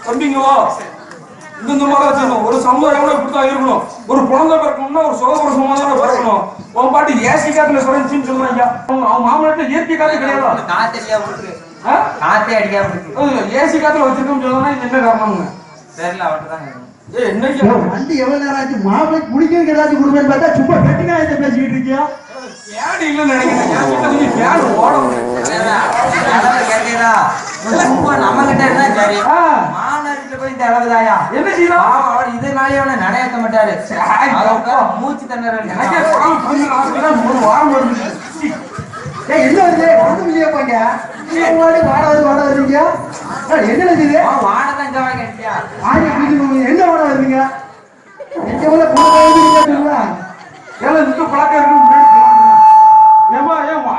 தம்பிங்களா இந்த மாதிரி வச்சிருந்தோம். ஒரு சமுதாயம் இப்படித்தான் இருக்கணும். ஒரு குழந்தை பிறக்கணும்னா ஒரு சுகப்பிரசவமா தான் பிறக்கணும். உன் பாட்டு ஏசி காத்துல குறைஞ்சின்னு சொல்றாங்க. அவன் மாமனாட்ட இயற்கை காத்து கிடையாது. காத்தே அடிக்காம இருக்கு. ஏசி காத்துல வச்சிருக்கோம்னு சொன்னா இது என்ன காரணம்ங்க தெரியல. அவன்தான் என்னைக்கு வண்டி எவ்வளவு நேரம் ஆச்சு? மாப்பிள்ளை குடிக்கிறதுக்கு ஏதாச்சும் கொடுப்பேன்னு பார்த்தா சும்மா கட்டினா பேசிக்கிட்டு இருக்கியா? ஏன் இல்லைன்னு நினைக்கிறேன். ஃபேன் ஓடும் கேட்டீங்களா? நம்ம கிட்ட இருந்தா சரி. மாநகரத்துல போய் இந்த அளவுதாயா என்ன செய்யலாம்? அவர் இதனாலே அவனை நடையாத்த மாட்டாரு. மூச்சு தண்ணீர் ஒரு வாரம் வருது. என்ன வருது? ஒன்றும் இல்லையா பாங்க? வாட வருவீங்க? என்ன வருது? வாடதான் இந்த வாங்க கேட்டியா? என்ன வாட வருவீங்க?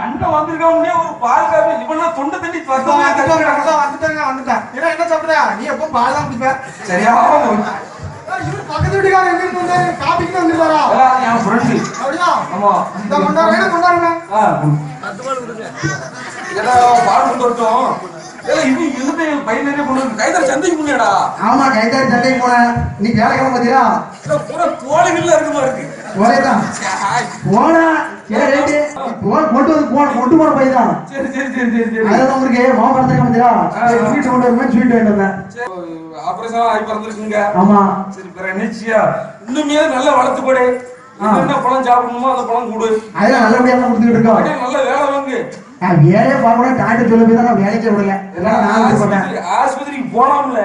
அண்ணன் வந்திருக்கே ஒரு பால் காப்பி இவெல்லாம் தொண்டை தண்ணி வந்துட்டாங்க. என்ன சாப்பிடுறா? நீ எப்ப பால் தான் குடிப்ப? சரியா பக்கத்து வீட்டுக்காரர் எங்க வந்தாரு? காபிக்கு வந்துட்டாரா? என் ஃப்ரெண்டு. அப்படியா? ஆமா. இந்த கொண்டாடுங்க. பால் கொண்டு வரட்டும். பையனே கொண்டு கைதாரி சந்தைக்கு முன்னேடா. ஆமா, கைதாரி சந்தைக்கு போனேன். நீ வேலைக்கிழமை பாத்தியா? பூரா தோழிகள்ல இருக்குமா இருக்கு. ஒரேதான் போனா கொண்டு போன பையன். சரி அதான் உங்களுக்கு மாவட்டத்துக்கு பாத்தியா? ஸ்வீட் கொண்டு வருமே, ஸ்வீட் வேண்டாம். ஆபரேஷன் ஆகி பிறந்திருக்குங்க. ஆமா. சரி பிற நிச்சயா இன்னுமே நல்லா வளர்த்து போடு. என்ன பழம் சாப்பிடணுமோ அந்த பழம் கொடு. அதெல்லாம் நல்லபடியா தான் கொடுத்துட்டு இருக்கோம். நல்ல வேலை வாங்கு. வேலையே பார்க்கணும். டாக்டர் சொல்ல போய் தான் வேலைக்கே விடல. ஆஸ்பத்திரிக்கு போனாம்ல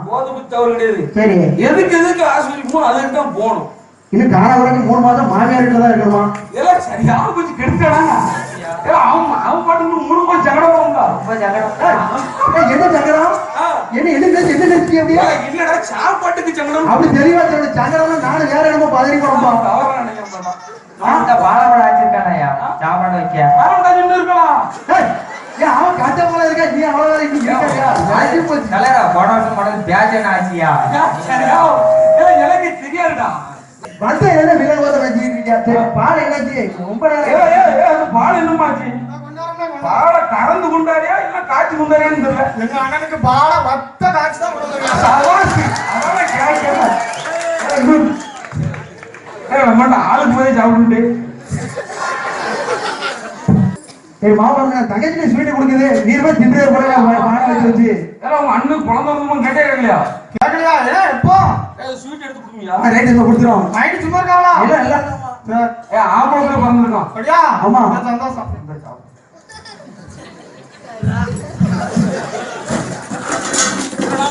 போது தவறு கிடையாது. சரி, எதுக்கு ஆஸ்பத்திரிக்கு போகணும்? அதுக்கு தான் போகணும். இன்னும் காலவரைக்கும் 3 மாதம் மாமியார் வீட்டுல தான் இருக்கணுமா? எல்லாம் சரியா கொஞ்சம் கெடுத்தானா? அவன் பாட்டு 3 மாதம் ஜகடம் போகுங்க. என்ன சங்கடம்? என்ன அப்படியா? இல்லடா சாப்பாட்டுக்கு சங்கடம். அப்படி தெரியவா சொல்லு. சங்கடம் நானும் வேற என்னமோ பதறி போறோம்பா. தவறா நினைக்கிறேன். பாலப்பட ஆச்சிருக்கானயா சாப்பாடு வைக்க இருக்கலாம். அவன் காட்ட போல இருக்கா? நீ அவ்வளவு ஆச்சியா எனக்கு தெரியாதுடா. வந்து என்ன விலங்குவதை வச்சுக்கிட்டு பால் என்னாச்சு? ரொம்ப பால் என்னமாச்சு? பாலை கறந்து கொண்டாரியா இல்ல காய்ச்சி கொண்டாரியான்னு தெரியல. எங்க அண்ணனுக்கு பாலை மொத்த காய்ச்சி தான் ஆளுக்கு போய் சாப்பிட்டு மாவட்டம் தங்கச்சி ஸ்வீட் கொடுக்குது. நீர்வா தின்று வச்சு உங்க அண்ணன் குழந்தை கேட்டே இல்லையா? கேட்கலையா? எப்போ ஸ்வீட் எடுத்து கொடுங்க. ரேட் கொடுத்துரும். நைட்டு சும்மா இருக்காங்களா? இல்ல ஆம்பளை பிறந்திருக்கான். அப்படியா? ஆமா, சந்தோஷம்.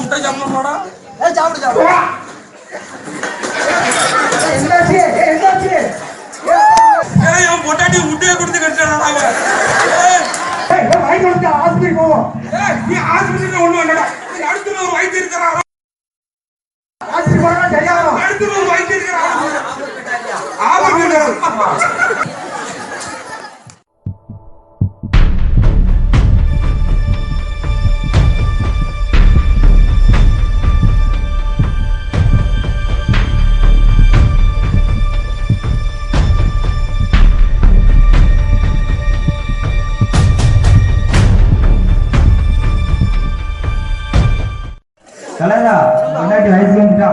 முட்டை சாப்பிடணுமாடா? சாப்பிடு. என்னாச்சு? பொட்டாட்டி முட்டையை கொடுத்து கட்டுறாங்க. ஆஸ்பத்திரி போவோம். நீ ஆஸ்பத்திரியில ஒண்ணு வேண்டா. அடுத்த ஒரு வைத்தியம் இருக்கிறா. ஆஸ்பத்திரி போனா சரியாகும். அடுத்த ஒரு வைத்தியம் இருக்கிறா. கலரா முன்னாடி வயசுக்கு வந்துட்டா.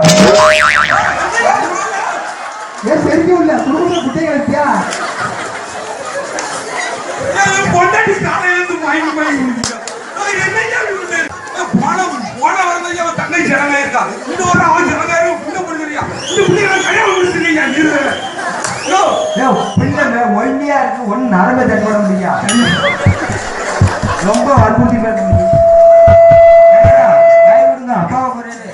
ஏன் தெரியும் இல்ல குடும்பத்துல குட்டையை வச்சியா? பொண்டாட்டி காலையில இருந்து மயங்கி போன வரதையா அவன் தங்கை ஜனங்க இருக்கா. இந்த ஒரு அவன் ஜனங்க புண்ண கொடுக்குறியா? இந்த புள்ளைகளை கல்யாணம் முடிச்சிருக்கீங்க. பிள்ளை ஒல்லியா இருக்கு. ஒன்னு நரம்பை தட்டுப்பட முடியா? ரொம்ப வற்புறுத்தி பேச முடியும். அப்பாவை குறையாது.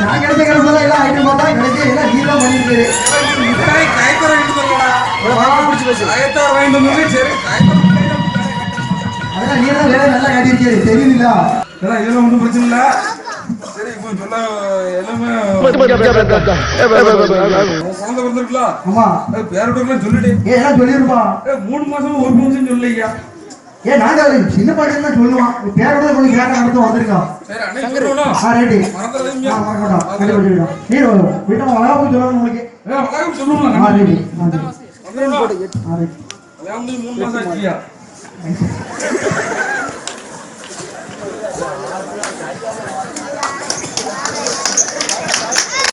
நான் கிடைச்ச கிடப்பதான் எல்லாம் ஐட்டம் பார்த்தா கிடைச்சி எல்லாம் நீதான் பண்ணிருக்காரு. அதெல்லாம் நீதான் வேலை நல்லா காட்டியிருக்காரு. தெரியுதுங்களா? இதெல்லாம் ஒன்றும் பிரச்சனை இல்லை. சரி இப்போ சொல்ல எல்லாமே குழந்தை பிறந்திருக்கலாம். ஆமா, பேரோட்டெல்லாம் சொல்லிட்டு எல்லாம் சொல்லிருப்பா. 3 மாசம் 1 மாசம் சொல்லலையா? ஏன் நாங்க சின்ன பாட்டு தான் சொல்லுவான். பேரோட கொஞ்சம் கேட்ட நடத்த வந்திருக்கோம். வீட்டை வளர்ப்பு சொல்லணும் உங்களுக்கு.